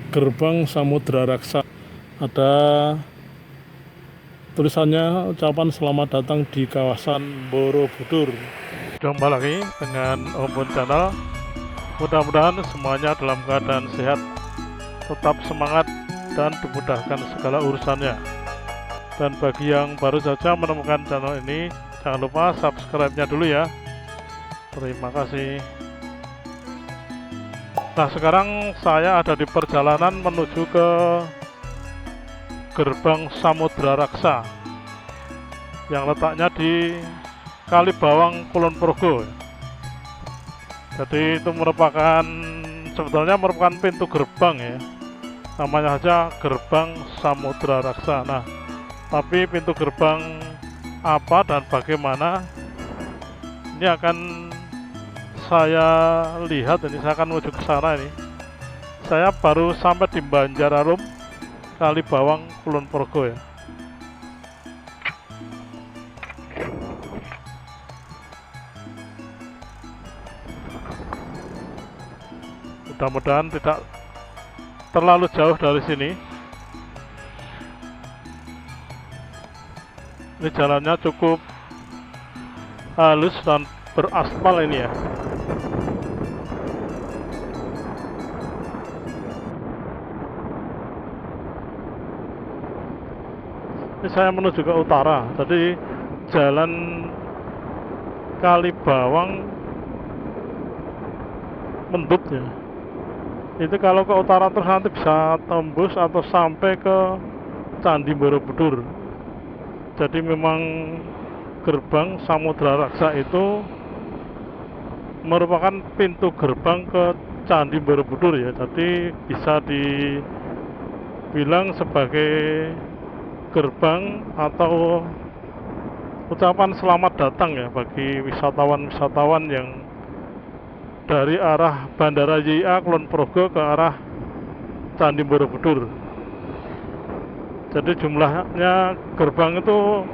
Gerbang Samudra Raksa. Ada tulisannya ucapan selamat datang di kawasan Borobudur. Jumpa lagi dengan Om Bun Channel. Mudah-mudahan semuanya dalam keadaan sehat, tetap semangat dan dimudahkan segala urusannya. Dan bagi yang baru saja menemukan channel ini, jangan lupa subscribe-nya dulu ya. Terima kasih. Nah, sekarang saya ada di perjalanan menuju ke Gerbang Samudra Raksa yang letaknya di Kalibawang, Kulon Progo. Jadi itu sebetulnya merupakan pintu gerbang ya, namanya saja Gerbang Samudra Raksa. Nah, tapi pintu gerbang apa dan bagaimana ini akan saya lihat. Ini saya akan menuju ke sana. Ini saya baru sampai di Banjararum, Kalibawang, Kulon Progo ya. Mudah-mudahan tidak terlalu jauh dari sini. Ini jalannya cukup halus dan beraspal ini ya. Ini saya menuju ke utara, jadi jalan Kalibawang Mendut ya. Itu kalau ke utara terus nanti bisa tembus atau sampai ke Candi Borobudur. Jadi memang Gerbang Samudra Raksa itu merupakan pintu gerbang ke Candi Borobudur ya. Jadi bisa dibilang sebagai gerbang atau ucapan selamat datang ya bagi wisatawan-wisatawan yang dari arah Bandara JIA Kulon Progo ke arah Candi Borobudur. Jadi jumlahnya gerbang itu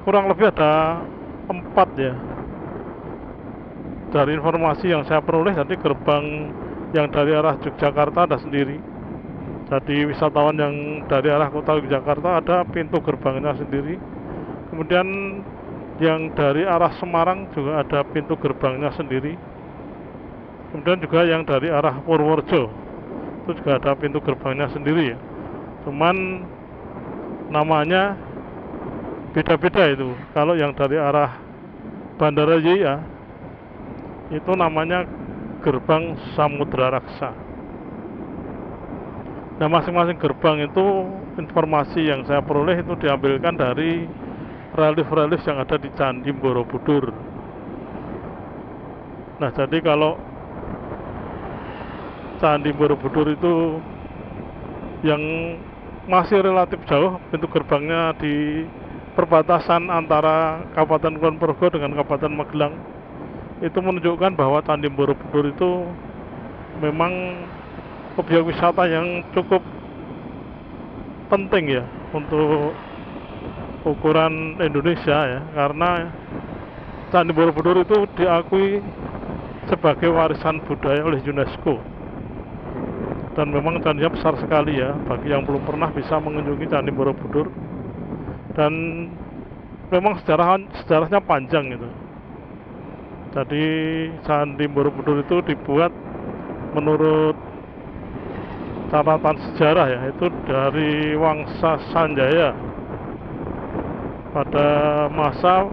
kurang lebih ada 4 ya. Dari informasi yang saya peroleh, jadi gerbang yang dari arah Yogyakarta ada sendiri. Jadi wisatawan yang dari arah kota Yogyakarta ada pintu gerbangnya sendiri. Kemudian yang dari arah Semarang juga ada pintu gerbangnya sendiri. Kemudian juga yang dari arah Purworejo itu juga ada pintu gerbangnya sendiri ya. Cuman namanya beda-beda itu. Kalau yang dari arah Bandara JIA itu namanya Gerbang Samudra Raksa. Nah, masing-masing gerbang itu informasi yang saya peroleh itu diambilkan dari relief-relief yang ada di Candi Borobudur. Nah, jadi kalau Candi Borobudur itu yang masih relatif jauh, pintu gerbangnya di perbatasan antara Kabupaten Kulon Progo dengan Kabupaten Magelang, itu menunjukkan bahwa Candi Borobudur itu memang objek wisata yang cukup penting ya untuk ukuran Indonesia ya, karena Candi Borobudur itu diakui sebagai warisan budaya oleh UNESCO. Dan memang candinya besar sekali ya, bagi yang belum pernah bisa mengunjungi Candi Borobudur. Dan memang sejarahnya panjang gitu. Jadi Candi Borobudur itu dibuat menurut catatan sejarah ya, itu dari Wangsa Sanjaya pada masa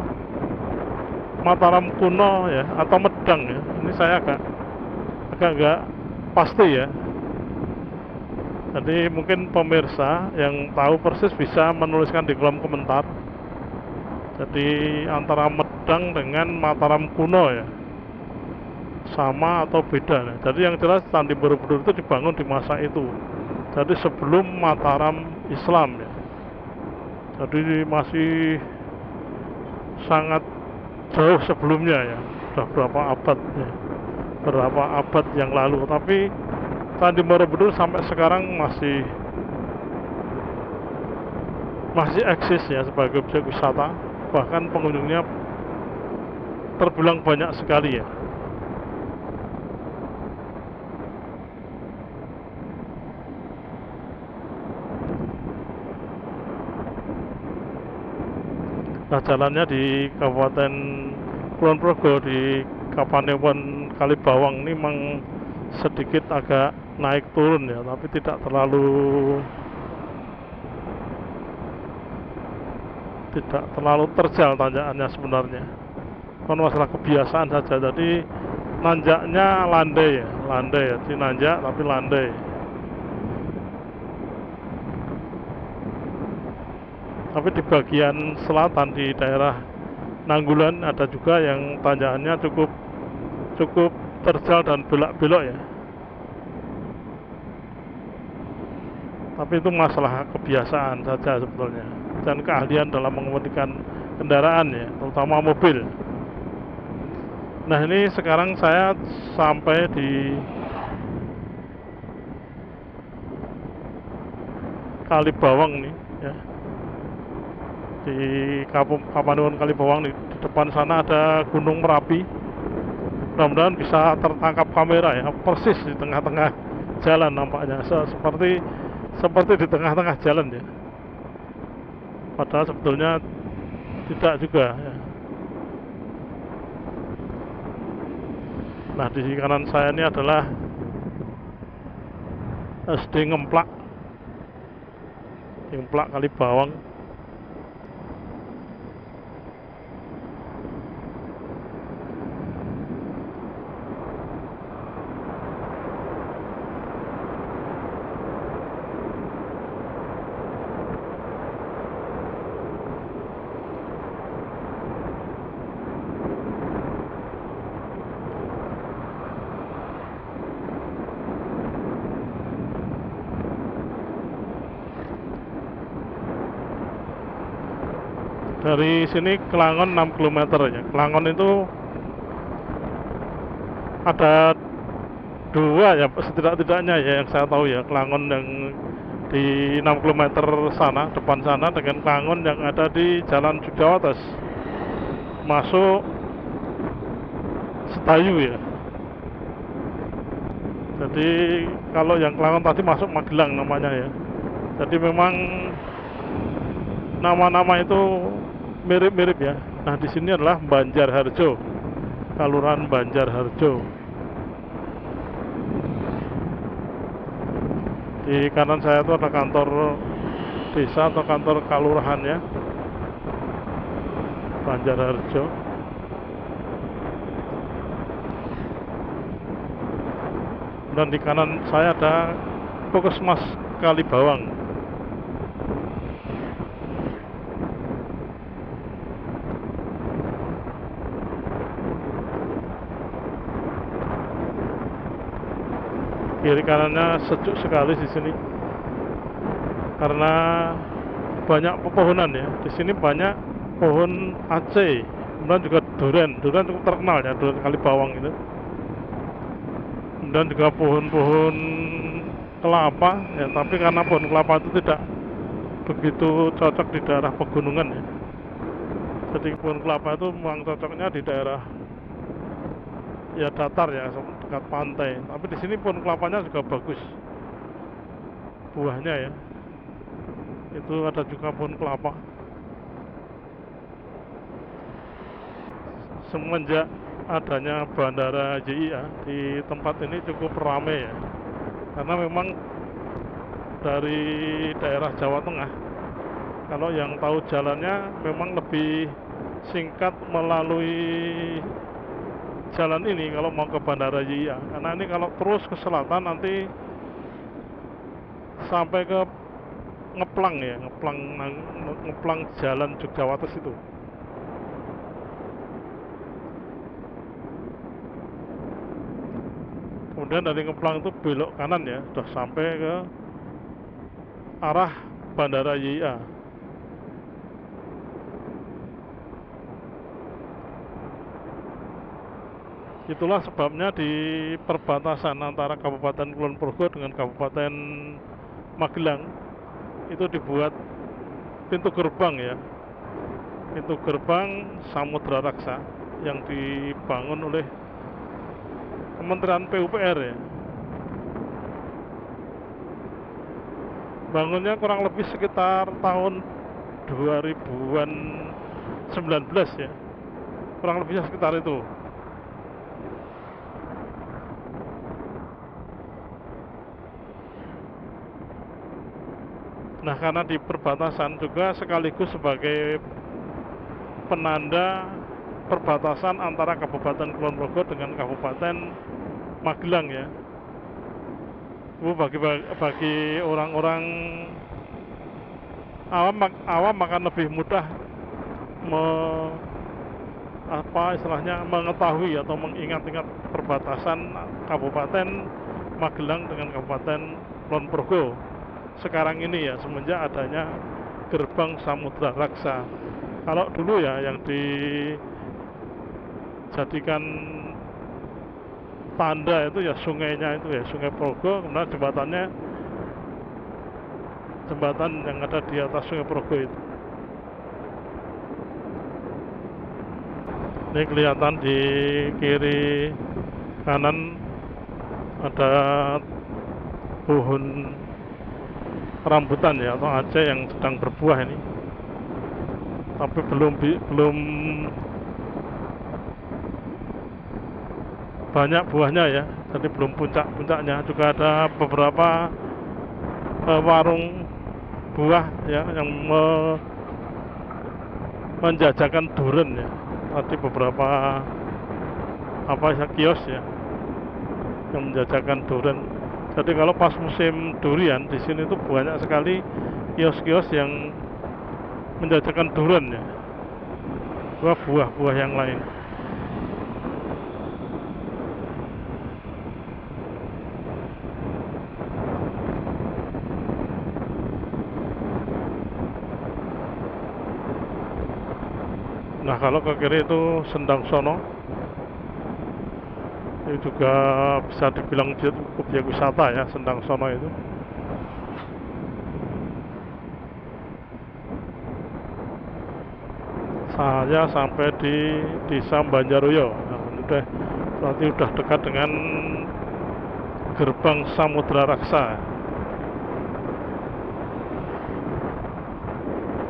Mataram kuno ya, atau Medang ya. Ini saya agak nggak pasti ya. Jadi mungkin pemirsa yang tahu persis bisa menuliskan di kolom komentar. Jadi antara Medang dengan Mataram kuno ya, sama atau beda ya. Jadi yang jelas Candi Borobudur itu dibangun di masa itu. Jadi sebelum Mataram Islam ya. Jadi masih sangat jauh sebelumnya ya. Sudah berapa abad ya, berapa abad yang lalu. Tapi Candi Borobudur sampai sekarang masih eksis ya sebagai objek wisata. Bahkan pengunjungnya terbilang banyak sekali ya. Nah, jalannya di Kabupaten Kulon Progo di Kapanewon Kalibawang ini memang sedikit agak naik turun ya, tapi tidak terlalu terjal tanjakannya sebenarnya. Kan masalah kebiasaan saja. Jadi nanjaknya landai ya, jadi nanjak tapi landai. Tapi di bagian selatan di daerah Nanggulan ada juga yang tanjakannya cukup cukup terjal dan belok-belok ya. Tapi itu masalah kebiasaan saja sebetulnya, dan keahlian dalam mengemudikan kendaraan ya, terutama mobil. Nah, ini sekarang saya sampai di Kalibawang nih ya. Di Kapanewon Kalibawang nih, di depan sana ada Gunung Merapi. Mudah-mudahan bisa tertangkap kamera ya, persis di tengah-tengah jalan nampaknya, seperti di tengah-tengah jalan ya. Padahal sebetulnya tidak juga ya. Nah, di kanan saya ini adalah SD Ngemplak Kalibawang. Dari sini Kelangon 6 km ya. Kelangon itu ada dua ya setidak-tidaknya ya yang saya tahu ya. Kelangon yang di 6 km sana, depan sana, dengan Kelangon yang ada di Jalan Judawates masuk Setayu ya. Jadi kalau yang Kelangon tadi masuk Magelang namanya ya. Jadi memang nama-nama itu mirip-mirip ya. Nah, di sini adalah Banjarharjo, Kelurahan Banjarharjo. Di kanan saya itu ada kantor desa atau kantor kelurahan ya, Banjarharjo. Dan di kanan saya ada Puskesmas Kalibawang. Kiri kanannya sejuk sekali di sini karena banyak pepohonan ya. Di sini banyak pohon Aceh, kemudian juga durian cukup terkenal ya, durian Kalibawang itu. Kemudian juga pohon-pohon kelapa ya, tapi karena pohon kelapa itu tidak begitu cocok di daerah pegunungan ya. Jadi pohon kelapa itu memang cocoknya di daerah ya datar ya, dekat pantai. Tapi di sini pohon kelapanya juga bagus buahnya ya. Itu ada juga pohon kelapa. Semenjak adanya Bandara JIA di tempat ini cukup ramai ya, karena memang dari daerah Jawa Tengah, kalau yang tahu jalannya memang lebih singkat melalui jalan ini kalau mau ke Bandara JIA. Karena ini kalau terus ke selatan nanti sampai ke Ngeplang ya, Ngeplang Jalan Judawates itu. Kemudian dari Ngeplang itu belok kanan ya, sudah sampai ke arah Bandara JIA. Itulah sebabnya di perbatasan antara Kabupaten Kulon Progo dengan Kabupaten Magelang itu dibuat pintu gerbang ya, pintu gerbang Samudra Raksa yang dibangun oleh Kementerian PUPR ya. Bangunnya kurang lebih sekitar tahun 2000-an 19 ya, kurang lebih sekitar itu. Nah, karena di perbatasan juga sekaligus sebagai penanda perbatasan antara Kabupaten Kulon Progo dengan Kabupaten Magelang ya. Bagi orang-orang awam akan lebih mudah mengetahui atau mengingat-ingat perbatasan Kabupaten Magelang dengan Kabupaten Kulon Progo sekarang ini ya, semenjak adanya gerbang Samudra Raksa. Kalau dulu ya yang dijadikan tanda itu ya sungainya itu ya, Sungai Progo, kemudian jembatan yang ada di atas Sungai Progo itu. Ini kelihatan di kiri kanan ada pohon rambutan ya, atau aceh yang sedang berbuah ini, tapi belum banyak buahnya ya, jadi belum puncaknya. Juga ada beberapa warung buah ya yang menjajakan durian ya. Tadi beberapa kios ya yang menjajakan durian. Jadi kalau pas musim durian di sini tuh banyak sekali kios-kios yang menjajakan durian ya, buah-buah yang lain. Nah, kalau ke kiri itu Sendang Sono, itu juga bisa dibilang objek wisata ya, Sendang Sono itu. Saya sampai di Desa Banjaroyo. Nah, berarti udah dekat dengan gerbang Samudra Raksa.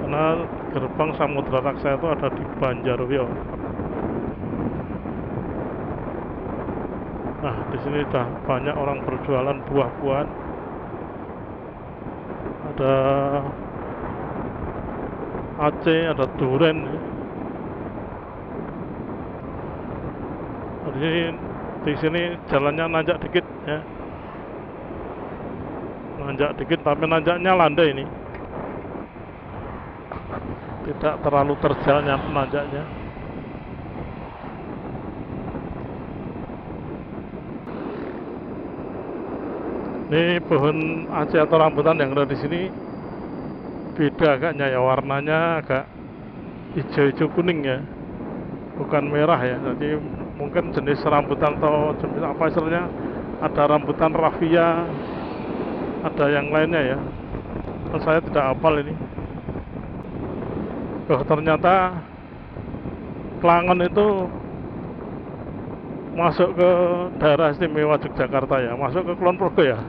Karena gerbang Samudra Raksa itu ada di Banjaroyo. Nah, di sini sudah banyak orang berjualan buah-buahan. Ada aceh, ada durian. Jadi di sini jalannya nanjak dikit ya. Nanjak dikit, tapi nanjaknya landai ini. Tidak terlalu terjal nanjaknya. Ini pohon aceh atau rambutan yang ada di sini beda agaknya ya, warnanya agak hijau-hijau kuning ya, bukan merah ya. Jadi mungkin jenis rambutan atau jenis apa istilahnya, ada rambutan raffia, ada yang lainnya ya. Saya tidak hafal ini. Oh, ternyata Klangon itu masuk ke daerah istimewa Yogyakarta ya, masuk ke Kulon Progo ya,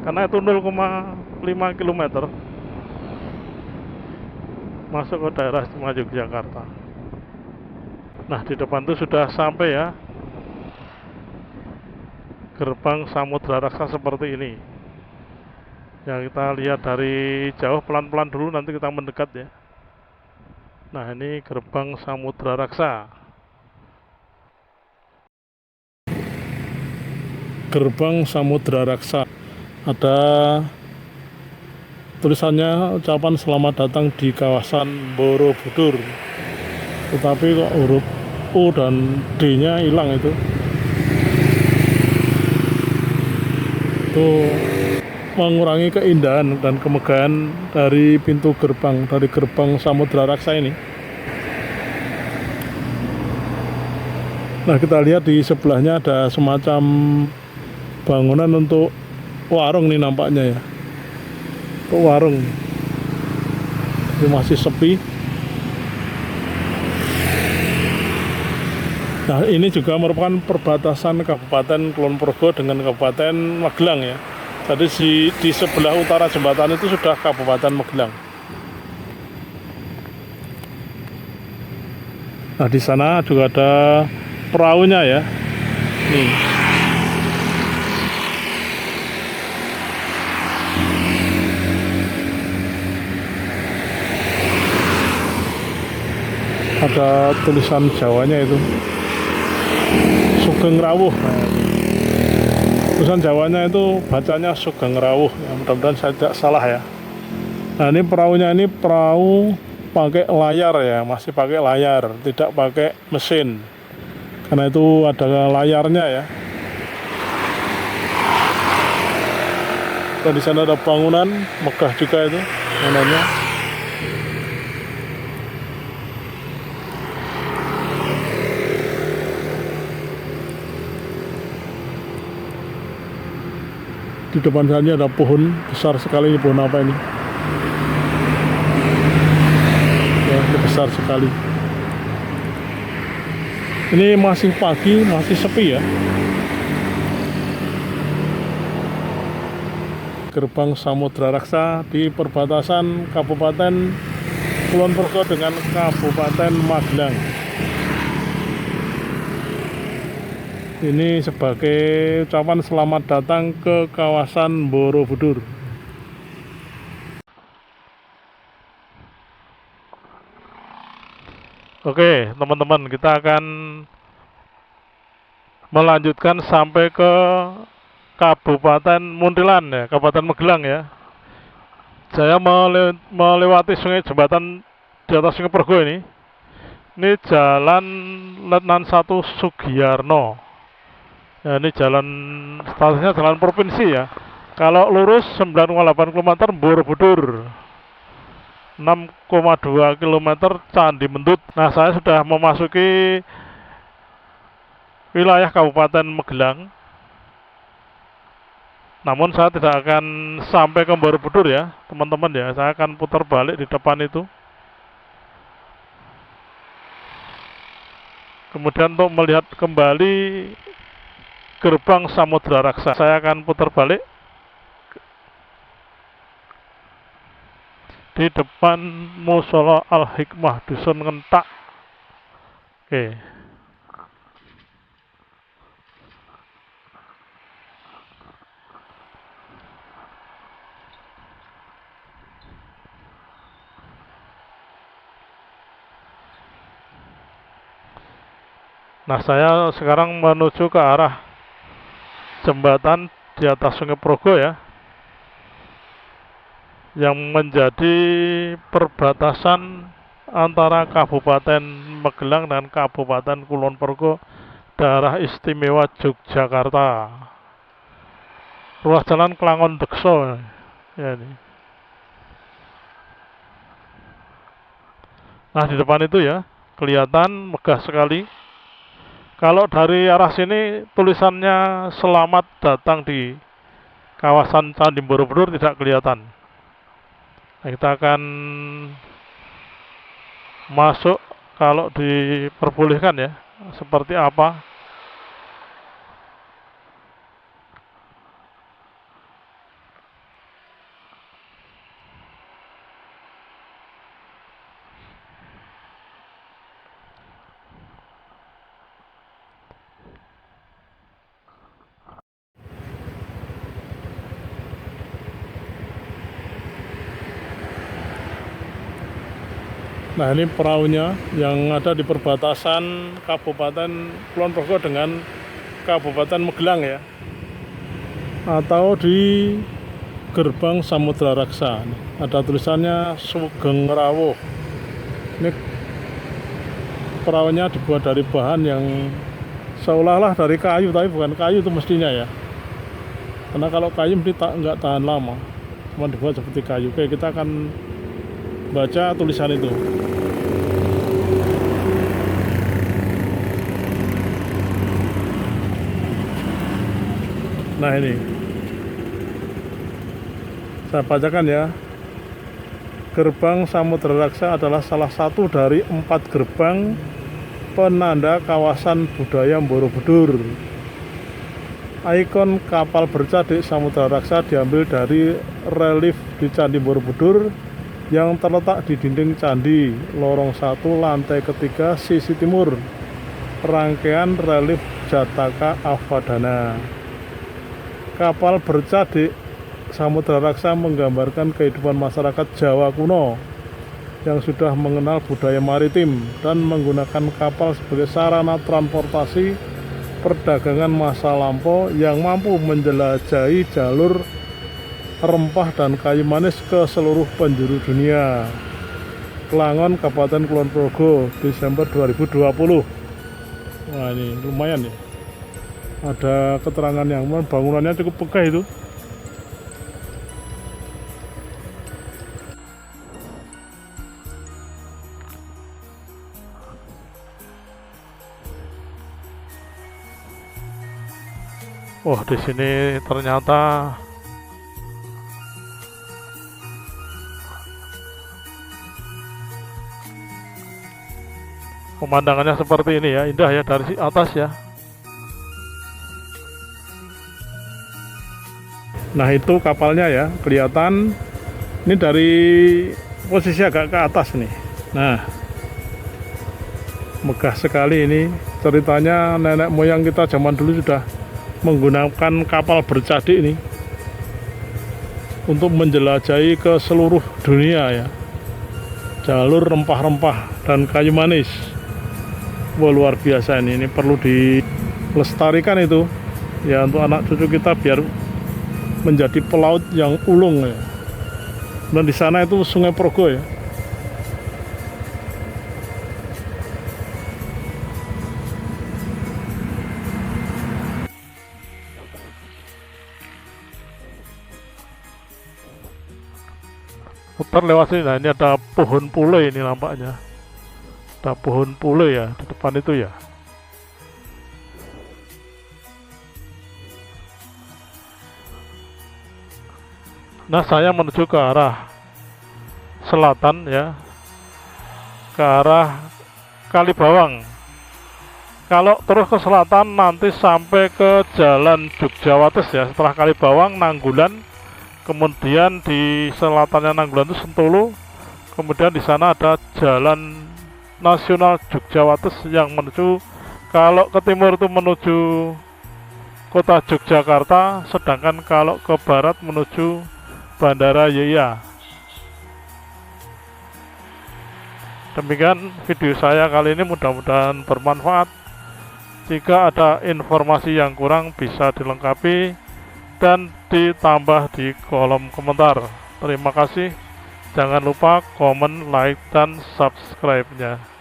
karena itu 0,5 km masuk ke daerah istimewa Yogyakarta. Nah, di depan itu sudah sampai ya gerbang Samudra Raksa seperti ini. Ya, kita lihat dari jauh pelan-pelan dulu, nanti kita mendekat ya. Nah, ini gerbang Samudra Raksa. Gerbang Samudra Raksa. Ada tulisannya ucapan selamat datang di kawasan Borobudur. Tetapi kok huruf U dan D-nya hilang itu. Itu mengurangi keindahan dan kemegahan dari pintu gerbang, dari gerbang Samudra Raksa ini. Nah, kita lihat di sebelahnya ada semacam bangunan untuk warung nih nampaknya ya. Untuk warung. Ini masih sepi. Nah, ini juga merupakan perbatasan Kabupaten Kulon Progo dengan Kabupaten Magelang ya. Jadi di sebelah utara jembatan itu sudah Kabupaten Magelang. Nah, di sana juga ada perahunya ya. Nih. Ada tulisan Jawanya itu Sugeng Rawuh. Tulisan Jawanya itu bacanya Sugeng Rawuh ya, mudah-mudahan saya tidak salah ya. Nah, ini perahunya, ini perahu pakai layar ya, masih pakai layar, tidak pakai mesin karena itu ada layarnya ya. Dan di sana ada bangunan megah juga itu bangunannya. Di depan sana ada pohon besar sekali. Ini pohon apa ini? Ya, ini besar sekali. Ini masih pagi, masih sepi ya. Gerbang Samudra Raksa di perbatasan Kabupaten Kulon Progo dengan Kabupaten Magelang. Ini sebagai ucapan selamat datang ke kawasan Borobudur. Oke, teman-teman, kita akan melanjutkan sampai ke Kabupaten Muntilan ya, Kabupaten Magelang ya. Saya melewati sungai jembatan di atas Sungai Progo ini. Ini Jalan Letnan 1 Sugiyarno. Ya, ini jalan statusnya jalan provinsi ya. Kalau lurus 9,8 km Borobudur, 6,2 km Candi Mendut. Nah, saya sudah memasuki wilayah Kabupaten Magelang. Namun saya tidak akan sampai ke Borobudur ya, teman-teman ya. Saya akan putar balik di depan itu. Kemudian untuk melihat kembali Gerbang Samudra Raksa, saya akan putar balik di depan Musola Al-Hikmah Dusun Ngentak. Oke. Nah, saya sekarang menuju ke arah jembatan di atas Sungai Progo ya, yang menjadi perbatasan antara Kabupaten Magelang dan Kabupaten Kulon Progo, daerah istimewa Yogyakarta. Ruas jalan Klangon Dekso ya ini. Nah, di depan itu ya, kelihatan megah sekali. Kalau dari arah sini tulisannya selamat datang di kawasan Candi Borobudur tidak kelihatan. Nah, kita akan masuk kalau diperbolehkan ya, seperti apa. Nah, ini perahunya yang ada di perbatasan Kabupaten Kulon Progo dengan Kabupaten Magelang ya, atau di Gerbang Samudra Raksa. Ada tulisannya Sugeng Rawuh. Ini perahunya dibuat dari bahan yang seolah-olah dari kayu, tapi bukan kayu itu mestinya ya, karena kalau kayu mesti nggak tahan lama, cuma dibuat seperti kayu. Oke, kita akan baca tulisan itu. Nah, ini saya bacakan ya. Gerbang Samudra Raksa adalah salah satu dari 4 gerbang penanda kawasan budaya Borobudur. Ikon kapal berca di Samudra Raksa diambil dari relief di Candi Borobudur yang terletak di dinding candi lorong 1 lantai ketiga sisi timur, rangkaian relief Jataka Avadana. Kapal bercadik Samudra Raksa menggambarkan kehidupan masyarakat Jawa kuno yang sudah mengenal budaya maritim dan menggunakan kapal sebagai sarana transportasi perdagangan masa lampau yang mampu menjelajahi jalur rempah dan kayu manis ke seluruh penjuru dunia. Kelangon, Kabupaten Kulon Progo, Desember 2020. Wah, ini lumayan ya. Ada keterangan yang bangunannya cukup megah itu. Oh, di sini ternyata pemandangannya seperti ini ya, indah ya dari atas ya. Nah, itu kapalnya ya, kelihatan ini dari posisi agak ke atas nih. Nah, megah sekali ini. Ceritanya nenek moyang kita zaman dulu sudah menggunakan kapal bercadik ini untuk menjelajahi ke seluruh dunia ya, jalur rempah-rempah dan kayu manis. Wah, luar biasa ini perlu dilestarikan itu ya untuk anak cucu kita biar menjadi pelaut yang ulung ya. Dan di sana itu Sungai Progo ya. Putar lewat sini. Nah, ini ada pohon pule ini nampaknya. Ada pohon pule ya di depan itu ya. Nah, saya menuju ke arah selatan ya, ke arah Kalibawang. Kalau terus ke selatan nanti sampai ke Jalan Jogjawates ya. Setelah Kalibawang, Nanggulan, kemudian di selatannya Nanggulan itu Sentulu, kemudian di sana ada Jalan Nasional Jogjawates yang menuju, kalau ke timur itu menuju kota Yogyakarta, sedangkan kalau ke barat menuju Bandara Yeya. Demikian video saya kali ini, mudah-mudahan bermanfaat. Jika ada informasi yang kurang bisa dilengkapi dan ditambah di kolom komentar. Terima kasih. Jangan lupa komen, like, dan subscribe-nya.